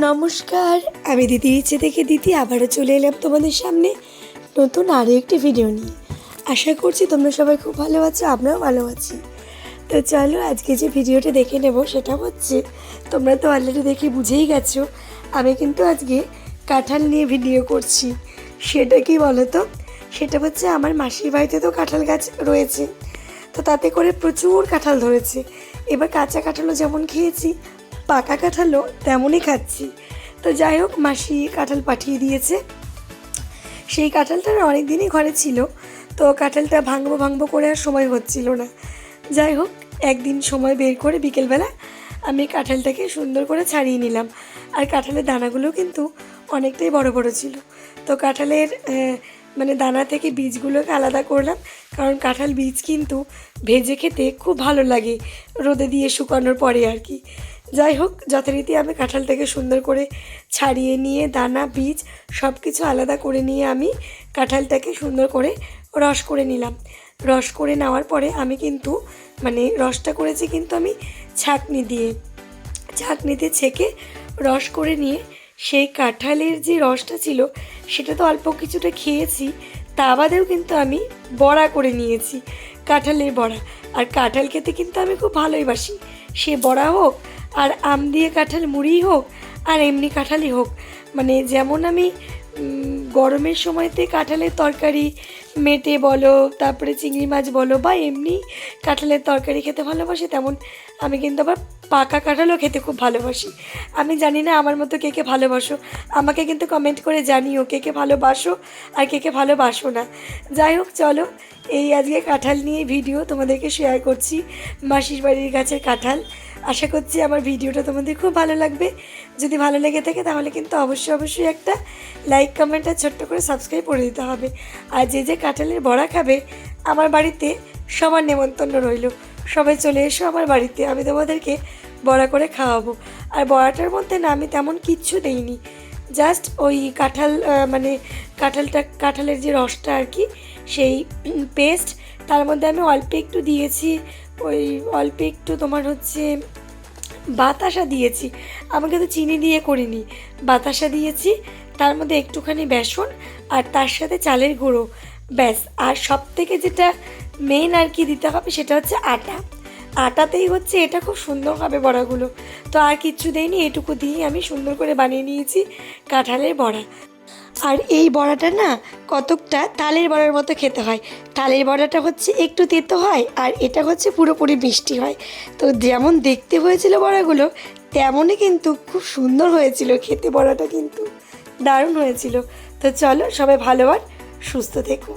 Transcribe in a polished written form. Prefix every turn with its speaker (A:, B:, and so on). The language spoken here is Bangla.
A: নমস্কার, আমি দিদির ইচ্ছে থেকে দিদি আবারও চলে এলাম তোমাদের সামনে নতুন আরও একটি ভিডিও নিয়ে। আশা করছি তোমরা সবাই খুব ভালো আছো, আমরাও ভালো আছি। তো চলো আজকে যে ভিডিওটা দেখে নেব সেটা হচ্ছে, তোমরা তো অলরেডি দেখে বুঝেই গেছো আমি কিন্তু আজকে কাঁঠাল নিয়ে ভিডিও করছি। সেটা কি বলো তো, সেটা হচ্ছে আমার মাসির বাড়িতে তো কাঁঠাল গাছ রয়েছে, তো তাতে করে প্রচুর কাঁঠাল ধরেছে। এবার কাঁচা কাঁঠালও যেমন খেয়েছি, পাকা কাঁঠালও তেমনই খাচ্ছি। তো যাই হোক, মাসি কাঁঠাল পাঠিয়ে দিয়েছে। সেই কাঁঠালটা অনেক দিনই ঘরে ছিল, তো কাঁঠালটা ভাঙবো করে আর সময় হচ্ছিল না। যাই হোক, একদিন সময় বের করে বিকেলবেলা আমি কাঁঠালটাকে সুন্দর করে ছাড়িয়ে নিলাম। আর কাঁঠালের দানাগুলো কিন্তু অনেকটাই বড় বড় ছিল। তো কাঁঠালের দানা থেকে বীজগুলোকে আলাদা করলাম, কারণ কাঁঠাল বীজ কিন্তু ভেজে খেতে খুব ভালো লাগে, রোদে দিয়ে শুকানোর পরে আর কি। যাই হোক, যথারীতি আমি কাঁঠালটাকে সুন্দর করে ছাড়িয়ে নিয়ে দানা বীজ সব কিছু আলাদা করে নিয়ে আমি কাঁঠালটাকে সুন্দর করে রস করে নিলাম। রস করে নেওয়ার পরে আমি কিন্তু রসটা করেছি কিন্তু আমি ছাঁকনিতে ছেঁকে রস করে নিয়ে সেই কাঁঠালের যে রসটা ছিল সেটা তো অল্প কিছুটা খেয়েছি, তা বাদেও কিন্তু আমি বড়া করে নিয়েছি, কাঁঠালের বড়া। আর কাঁঠাল খেতে কিন্তু আমি খুব ভালোবাসি, সে বড়া হোক আর আম দিয়ে কাঁঠাল মুড়ি হোক আর এমনি কাঁঠালই হোক। যেমন আমি গরমের সময়তে কাঁঠালের তরকারি মেটে বলো, তারপরে চিংড়ি মাছ বলো, বা এমনি কাঁঠালের তরকারি খেতে ভালোবাসি, তেমন আমি কিন্তু আবার পাকা কাঁঠালও খেতে খুব ভালোবাসি। আমি জানি না আমার মতো কে কে ভালোবাসো, আমাকে কিন্তু কমেন্ট করে জানিও কে কে ভালোবাসো আর কে কে ভালোবাসো না। যাই হোক, চলো এই আজকে কাঁঠাল নিয়ে ভিডিও তোমাদেরকে শেয়ার করছি, মাসির বাড়ির গাছের কাঁঠাল। আশা করছি আমার ভিডিওটা তোমাদের খুব ভালো লাগবে। যদি ভালো লেগে থাকে তাহলে কিন্তু অবশ্যই একটা লাইক, কমেন্ট আর ছোট্ট করে সাবস্ক্রাইব করে দিতে হবে। আর যে কাঁঠালের বড়া খাবে, আমার বাড়িতে সবার নেমন্তন্ন রইল, সবাই চলে এসো আমার বাড়িতে, আমি তোমাদেরকে বড়া করে খাওয়াবো। আর বড়াটার মধ্যে না আমি তেমন কিচ্ছু দেইনি, জাস্ট ওই কাঁঠালের যে রসটা আর কি, সেই পেস্ট, তার মধ্যে আমি অল্প একটু দিয়েছি, ওই অল্প একটু তোমার হচ্ছে বাতাসা দিয়েছি। আমাকে তো চিনি দিয়ে করিনি, বাতাসা দিয়েছি, তার মধ্যে একটুখানি বেসন আর তার সাথে চালের গুঁড়ো, ব্যাস। আর সব থেকে যেটা মেন আর কি দিতে হবে সেটা হচ্ছে আটাতেই হচ্ছে এটা খুব সুন্দর হবে বড়াগুলো। তো আর কিচ্ছু দেয়নি, এটুকু দিয়ে আমি সুন্দর করে বানিয়ে নিয়েছি কাঁঠালের বড়া। আর এই বড়াটা না কতকটা তালের বড়ার মতো খেতে হয়। তালের বড়াটা হচ্ছে একটু তেতো হয়, আর এটা হচ্ছে পুরোপুরি মিষ্টি হয়। তো যেমন দেখতে হয়েছিল বড়াগুলো, তেমনই কিন্তু খুব সুন্দর হয়েছিল খেতে, বড়াটা কিন্তু দারুণ হয়েছিল। তো চলো, সবাই ভালো আর সুস্থ থেকো।